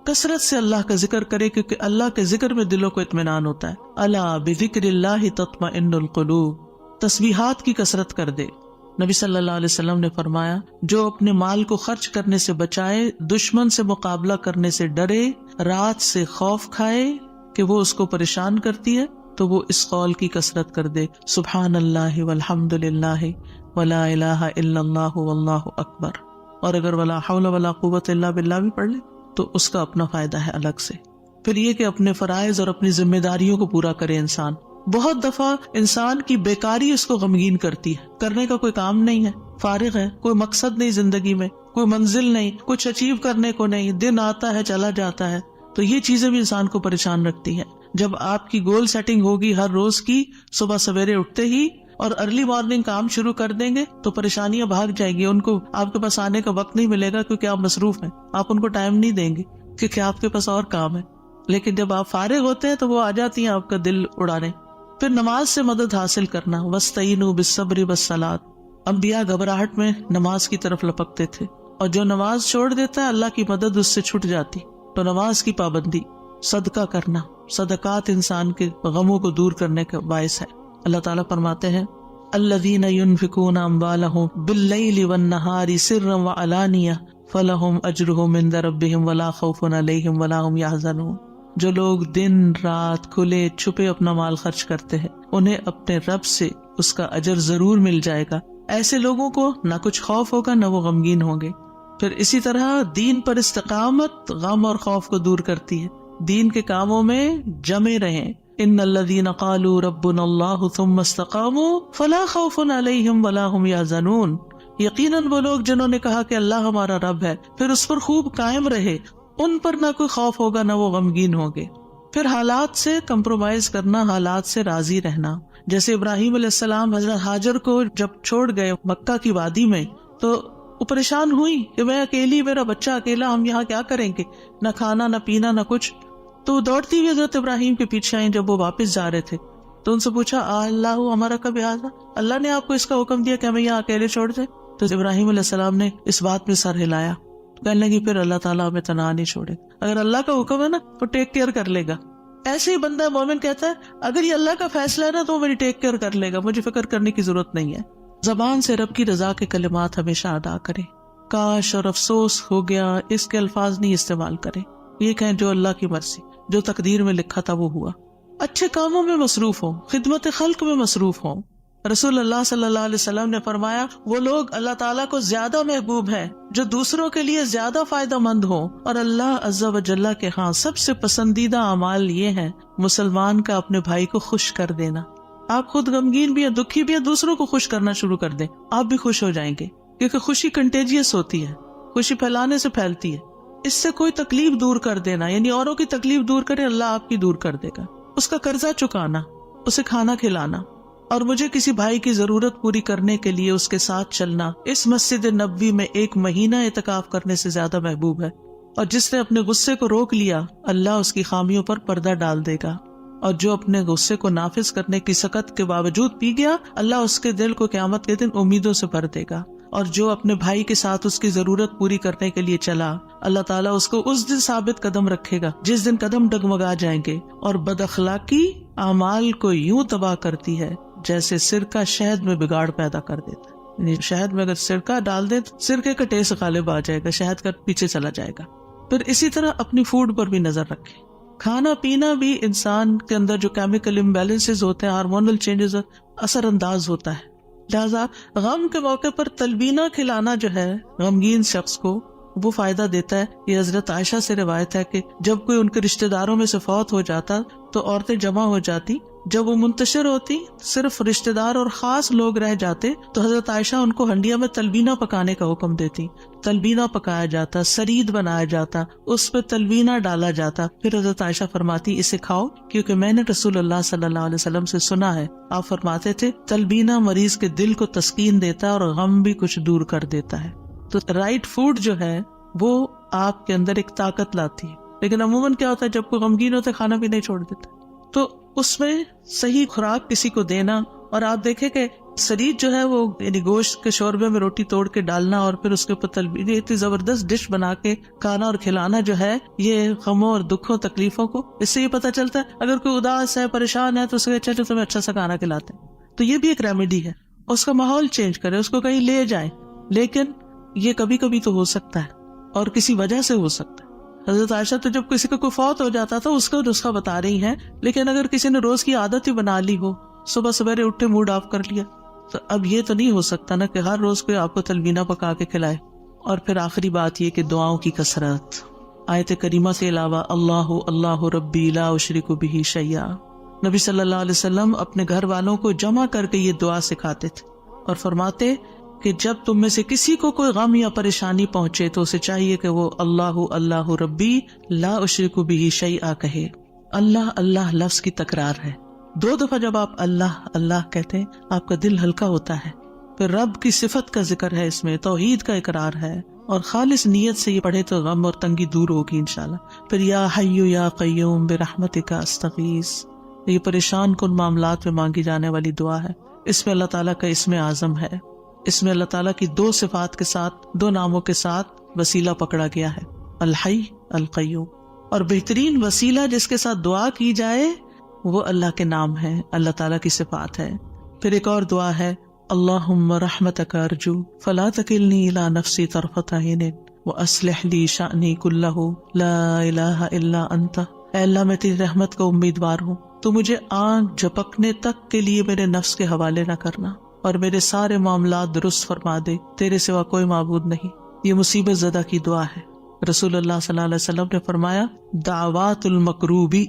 [SPEAKER 1] کثرت سے اللہ کا ذکر کرے کیونکہ اللہ کے ذکر میں دلوں کو اطمینان ہوتا ہے۔ الا بذکر اللہ تطمئن القلوب، تسبیحات کی کثرت کر دے۔ نبی صلی اللہ علیہ وسلم نے فرمایا جو اپنے مال کو خرچ کرنے سے بچائے، دشمن سے مقابلہ کرنے سے ڈرے، رات سے خوف کھائے کہ وہ اس کو پریشان کرتی ہے، تو وہ اس قول کی کثرت کر دے سبحان اللہ والحمد للہ ولا الہ الا اللہ واللہ اکبر، اور اگر ولا حول ولا قوت الا باللہ بھی پڑھ لے تو اس کا اپنا فائدہ ہے الگ سے۔ پھر یہ کہ اپنے فرائض اور اپنی ذمہ داریوں کو پورا کرے انسان۔ بہت دفعہ انسان کی بیکاری اس کو غمگین کرتی ہے، کرنے کا کوئی کام نہیں ہے، فارغ ہے، کوئی مقصد نہیں زندگی میں، کوئی منزل نہیں، کچھ اچیو کرنے کو نہیں، دن آتا ہے چلا جاتا ہے، تو یہ چیزیں بھی انسان کو پریشان رکھتی ہیں۔ جب آپ کی گول سیٹنگ ہوگی ہر روز کی، صبح سویرے اٹھتے ہی اور ارلی مارننگ کام شروع کر دیں گے تو پریشانیاں بھاگ جائیں گی، ان کو آپ کے پاس آنے کا وقت نہیں ملے گا کیونکہ آپ مصروف ہیں، آپ ان کو ٹائم نہیں دیں گے کیونکہ آپ کے پاس اور کام ہے۔ لیکن جب آپ فارغ ہوتے ہیں تو وہ آ جاتی ہیں آپ کا دل اڑانے۔ پھر نماز سے مدد حاصل کرنا، وَاسْتَعِینُوا بِالصَّبْرِ وَالصَّلَاةِ، انبیاء گھبراہٹ میں نماز کی طرف لپکتے تھے، اور جو نماز چھوڑ دیتا ہے اللہ کی مدد اس سے چھٹ جاتی. تو نماز کی پابندی، صدقہ کرنا، صدقات انسان کے غموں کو دور کرنے کا باعث ہے. اللہ تعالیٰ فرماتے ہیں الذین ينفقون اموالهم باللیل والنہار سرا وعلانیہ فلہم اجرہم عند ربہم ولا خوف علیہم ولا ہم یحزنون. جو لوگ دن رات کھلے چھپے اپنا مال خرچ کرتے ہیں انہیں اپنے رب سے اس کا اجر ضرور مل جائے گا. ایسے لوگوں کو نہ کچھ خوف ہوگا نہ وہ غمگین ہوں گے. پھر اسی طرح دین پر استقامت غم اور خوف کو دور کرتی ہے. دین کے کاموں میں جمے رہیں. ان الذین قالوا ربنا اللہ ثم استقاموا فلا خوف علیہم ولا هم یحزنون. یقیناً وہ لوگ جنہوں نے کہا کہ اللہ ہمارا رب ہے پھر اس پر خوب قائم رہے، ان پر نہ کوئی خوف ہوگا نہ وہ غمگین ہوں گے. پھر حالات سے کمپرومائز کرنا، حالات سے راضی رہنا. جیسے ابراہیم علیہ السلام حضرت ہاجر کو جب چھوڑ گئے مکہ کی وادی میں تو وہ پریشان ہوئی کہ میں اکیلی، میرا بچہ اکیلا، ہم یہاں کیا کریں گے، نہ کھانا نہ پینا نہ کچھ. تو دوڑتی ہوئی حضرت ابراہیم کے پیچھے آئیں. جب وہ واپس جا رہے تھے تو ان سے پوچھا اللہ ہمارا کب یاد، اللہ نے آپ کو اس کا حکم دیا کہ ہمیں یہاں اکیلے چھوڑ دیں؟ تو ابراہیم علیہ السلام نے اس بات میں سر ہلایا، کہنے لگی پھر اللہ تعالیٰ ہمیں تنہا نہیں چھوڑے. اگر اللہ کا حکم ہے نا تو ٹیک کیئر کر لے گا. ایسے ہی بندہ مومن کہتا ہے اگر یہ اللہ کا فیصلہ ہے نا تو میری ٹیک کیئر کر لے گا، مجھے فکر کرنے کی ضرورت نہیں ہے. زبان سے رب کی رضا کے کلمات ہمیشہ ادا کرے. کاش اور افسوس ہو گیا اس کے الفاظ نہیں استعمال کرے. یہ کہیں جو اللہ کی مرضی، جو تقدیر میں لکھا تھا وہ ہوا. اچھے کاموں میں مصروف ہوں، خدمت خلق میں مصروف ہوں. رسول اللہ صلی اللہ علیہ وسلم نے فرمایا وہ لوگ اللہ تعالیٰ کو زیادہ محبوب ہیں جو دوسروں کے لیے زیادہ فائدہ مند ہوں، اور اللہ عز و جل کے ہاں سب سے پسندیدہ اعمال یہ ہیں مسلمان کا اپنے بھائی کو خوش کر دینا. آپ خود غمگین بھی ہیں، دکھی بھی ہیں، دوسروں کو خوش کرنا شروع کر دیں، آپ بھی خوش ہو جائیں گے. کیونکہ خوشی کنٹیجیس ہوتی ہے، خوشی پھیلانے سے پھیلتی ہے. اس سے کوئی تکلیف دور کر دینا، یعنی اوروں کی تکلیف دور کرے اللہ آپ کی دور کر دے گا. اس کا قرضہ چکانا، اسے کھانا کھلانا، اور مجھے کسی بھائی کی ضرورت پوری کرنے کے لیے اس کے ساتھ چلنا اس مسجد نبوی میں 1 مہینہ اعتکاف کرنے سے زیادہ محبوب ہے. اور جس نے اپنے غصے کو روک لیا اللہ اس کی خامیوں پر پردہ ڈال دے گا، اور جو اپنے غصے کو نافذ کرنے کی سخت کے باوجود پی گیا اللہ اس کے دل کو قیامت کے دن امیدوں سے بھر دے گا. اور جو اپنے بھائی کے ساتھ اس کی ضرورت پوری کرنے کے لیے چلا اللہ تعالیٰ اس کو اس دن ثابت قدم رکھے گا جس دن قدم ڈگمگا جائیں گے. اور بد اخلاقی اعمال کو یوں تباہ کرتی ہے جیسے سرکہ شہد میں بگاڑ پیدا کر دیتا ہے. یعنی شہد میں اگر سرکہ ڈال دے تو سرکے کا ٹیسٹ غالب آ جائے گا، شہد کا پیچھے چلا جائے گا. پھر اسی طرح اپنی فوڈ پر بھی نظر رکھیں. کھانا پینا بھی انسان کے اندر جو کیمیکل امبیلنسز ہوتے ہیں، ہارمونل چینجز اثر انداز ہوتا ہے. لہذا غم کے موقع پر تلبینہ کھلانا جو ہے غمگین شخص کو وہ فائدہ دیتا ہے. یہ حضرت عائشہ سے روایت ہے کہ جب کوئی ان کے رشتہ داروں میں سے فوت ہو جاتا تو عورتیں جمع ہو جاتی. جب وہ منتشر ہوتی صرف رشتہ دار اور خاص لوگ رہ جاتے تو حضرت عائشہ ان کو ہنڈیا میں تلبینہ پکانے کا حکم دیتی. تلبینہ پکایا جاتا، سرید بنایا جاتا، اس پہ تلبینہ ڈالا جاتا. پھر حضرت عائشہ فرماتی اسے کھاؤ کیونکہ میں نے رسول اللہ صلی اللہ علیہ وسلم سے سنا ہے آپ فرماتے تھے تلبینہ مریض کے دل کو تسکین دیتا ہے اور غم بھی کچھ دور کر دیتا ہے. تو رائٹ فوڈ جو ہے وہ آپ کے اندر ایک طاقت لاتی ہے. لیکن عموماً کیا ہوتا ہے جب کوئی غمگین ہوتا ہے کھانا بھی نہیں چھوڑ دیتا. تو اس میں صحیح خوراک کسی کو دینا. اور آپ دیکھیں کہ سرید جو ہے وہ یعنی گوشت کے شوربے میں روٹی توڑ کے ڈالنا اور پھر اس کے اوپر تلبینہ، اتنی زبردست ڈش بنا کے کھانا اور کھلانا جو ہے یہ غموں اور دکھوں تکلیفوں کو، اس سے یہ پتہ چلتا ہے اگر کوئی اداس ہے پریشان ہے تو اس کو اچھا جو تمہیں اچھا سا کھانا کھلاتے ہیں. تو یہ بھی ایک ریمیڈی ہے. اس کا ماحول چینج کرے، اس کو کہیں لے جائیں. لیکن یہ کبھی کبھی تو ہو سکتا ہے اور کسی وجہ سے ہو سکتا ہے. حضرت عائشہ تو جب کسی کا کوئی فوت ہو جاتا تھا اس کا نسخہ بتا رہی ہیں. لیکن اگر کسی نے روز کی عادت ہی بنا لی ہو، صبح سویرے اٹھے موڈ آف کر لیا، تو اب یہ تو نہیں ہو سکتا نا کہ ہر روز کوئی آپ کو تلبینہ پکا کے کھلائے. اور پھر آخری بات یہ کہ دعاؤں کی کثرت. آیت کریمہ کے علاوہ اللہ اللہ ربی لا اشرک بہ شیئا، نبی صلی اللہ علیہ وسلم اپنے گھر والوں کو جمع کر کے یہ دعا سکھاتے تھے اور فرماتے کہ جب تم میں سے کسی کو کوئی غم یا پریشانی پہنچے تو اسے چاہیے کہ وہ اللہ اللہ ربی لا اشرک بہ شیئا کہے. اللہ اللہ لفظ کی تکرار ہے. 2 دفعہ جب آپ اللہ اللہ کہتے ہیں آپ کا دل ہلکا ہوتا ہے. پھر رب کی صفت کا ذکر ہے، اس میں توحید کا اقرار ہے، اور خالص نیت سے یہ پڑھے تو غم اور تنگی دور ہوگی انشاءاللہ. پھر یا حی یا قیوم برحمتک استغیث، یہ پریشان کن معاملات میں مانگی جانے والی دعا ہے. اس میں اللہ تعالیٰ کا اسم اعظم ہے. اس میں اللہ تعالیٰ کی دو صفات کے ساتھ، دو ناموں کے ساتھ وسیلہ پکڑا گیا ہے، الحی القیوم. اور بہترین وسیلہ جس کے ساتھ دعا کی جائے وہ اللہ کے نام ہے، اللہ تعالیٰ کی صفات ہے. پھر ایک اور دعا ہے، اللہم رحمتک ارجو فلا تکلنی الی نفسی طرفۃ عین واصلح لی شأنی کلہ لا الہ الا انت. اے اللہ میں تیری رحمت کا امیدوار ہوں، تو مجھے آنکھ جھپکنے تک کے لیے میرے نفس کے حوالے نہ کرنا اور میرے سارے معاملات درست فرما دے، تیرے سوا کوئی معبود نہیں. یہ مصیبت زدہ کی دعا ہے. رسول اللہ صلی اللہ علیہ وسلم نے فرمایا دعوات المکروبی،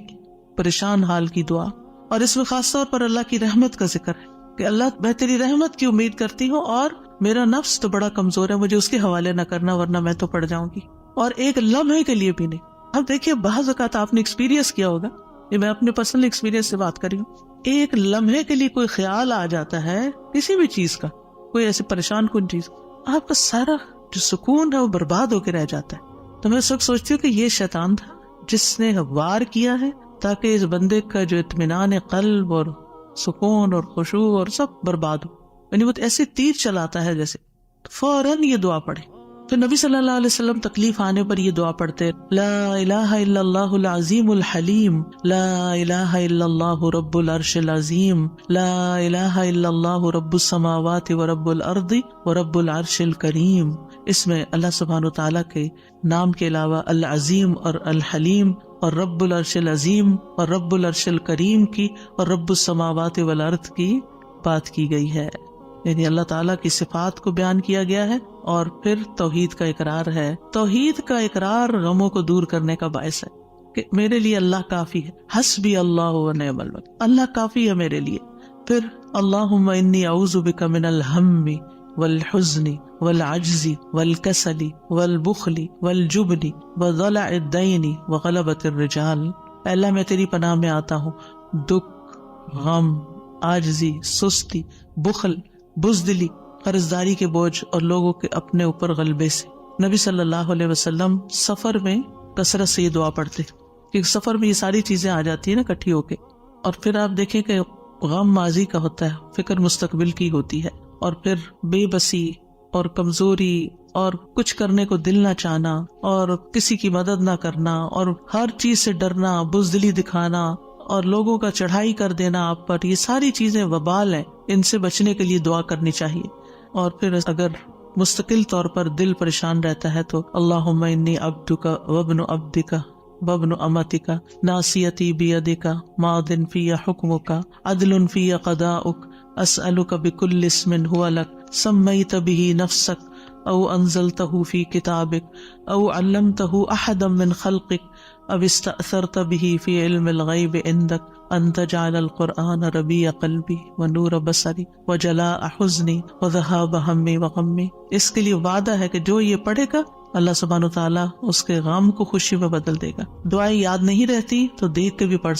[SPEAKER 1] پریشان حال کی دعا. اور اس میں خاص طور پر اللہ کی رحمت کا ذکر ہے کہ اللہ میں تیری رحمت کی امید کرتی ہوں اور میرا نفس تو بڑا کمزور ہے، مجھے اس کے حوالے نہ کرنا ورنہ میں تو پڑ جاؤں گی. اور ایک لمحے کے لیے بھی نہیں. اب دیکھیے بعض اوقات آپ نے ایکسپیرینس کیا ہوگا، یہ میں اپنے پرسنل ایکسپیرینس سے بات کری ہوں، ایک لمحے کے لیے کوئی خیال آ جاتا ہے کسی بھی چیز کا، کوئی ایسی پریشان کن چیز، آپ کا سارا جو سکون ہے وہ برباد ہو کے رہ جاتا ہے. تو میں اس وقت سوچتی ہوں کہ یہ شیطان تھا جس نے وار کیا ہے تاکہ اس بندے کا جو اطمینان قلب اور سکون اور خشوع اور سب برباد ہو. یعنی وہ ایسے تیر چلاتا ہے جیسے. فوراً یہ دعا پڑھے. پھر نبی صلی اللہ علیہ وسلم تکلیف آنے پر یہ دعا پڑھتے، لا الہ الا اللہ العظیم الحلیم، لا الہ الا اللہ رب العرش العظیم، لا الہ الا اللہ رب السماوات ورب الارض ورب العرش الکریم. اس میں اللہ سبحانہ وتعالیٰ کے نام کے علاوہ العظیم اور الحلیم اور رب العرش العظیم اور رب العرش الکریم کی اور رب السماوات والارض کی بات کی گئی ہے. یعنی اللہ تعالیٰ کی صفات کو بیان کیا گیا ہے اور پھر توحید کا اقرار ہے. توحید کا اقرار غموں کو دور کرنے کا باعث ہے کہ میرے لیے اللہ کافی ہے، حسبی اللہ و نعم الوکیل، اللہ کافی ہے میرے لیے. پھر اللہم انی اعوذ بک من الہم والحزن والعجز والکسل والبخل والجبن وضلع الدین وغلبۃ الرجال. اے اللہ میں تیری پناہ میں آتا ہوں دکھ، غم، عاجزی، سستی، بخل، بزدلی، قرضداری کے بوجھ اور لوگوں کے اپنے اوپر غلبے سے. نبی صلی اللہ علیہ وسلم سفر میں کثرت سے یہ دعا پڑھتے کیونکہ سفر میں یہ ساری چیزیں آ جاتی ہیں نا اکٹھی ہو کے. اور پھر آپ دیکھیں کہ غم ماضی کا ہوتا ہے، فکر مستقبل کی ہوتی ہے، اور پھر بے بسی اور کمزوری اور کچھ کرنے کو دل نہ چاہنا اور کسی کی مدد نہ کرنا اور ہر چیز سے ڈرنا، بزدلی دکھانا اور لوگوں کا چڑھائی کر دینا آپ پر، یہ ساری چیزیں وبال ہیں. ان سے بچنے کے لیے دعا کرنی چاہیے. اور پھر اگر مستقل طور پر دل پریشان رہتا ہے تو اللہم انی عبدک وابن عبدک وابن امتک ناصیتی بیدک ماض فی حکمک عدل فی قضاؤک اسألک بکل اسم هو لک سمیت به نفسک او انزلته فی کتابک او علمته احدا من خلقک او استأثرت به فی علم الغیب عندک ان تجعل القرآن ربیع قلبی ونور بصری وجلاء حزنی وذہاب ہمی وغمی. اس کے لیے وعدہ ہے کہ جو یہ پڑھے گا اللہ سبحانہ وتعالیٰ اس کے غم کو خوشی میں بدل دے گا. دعائیں یاد نہیں رہتی تو دیکھ کے بھی پڑھ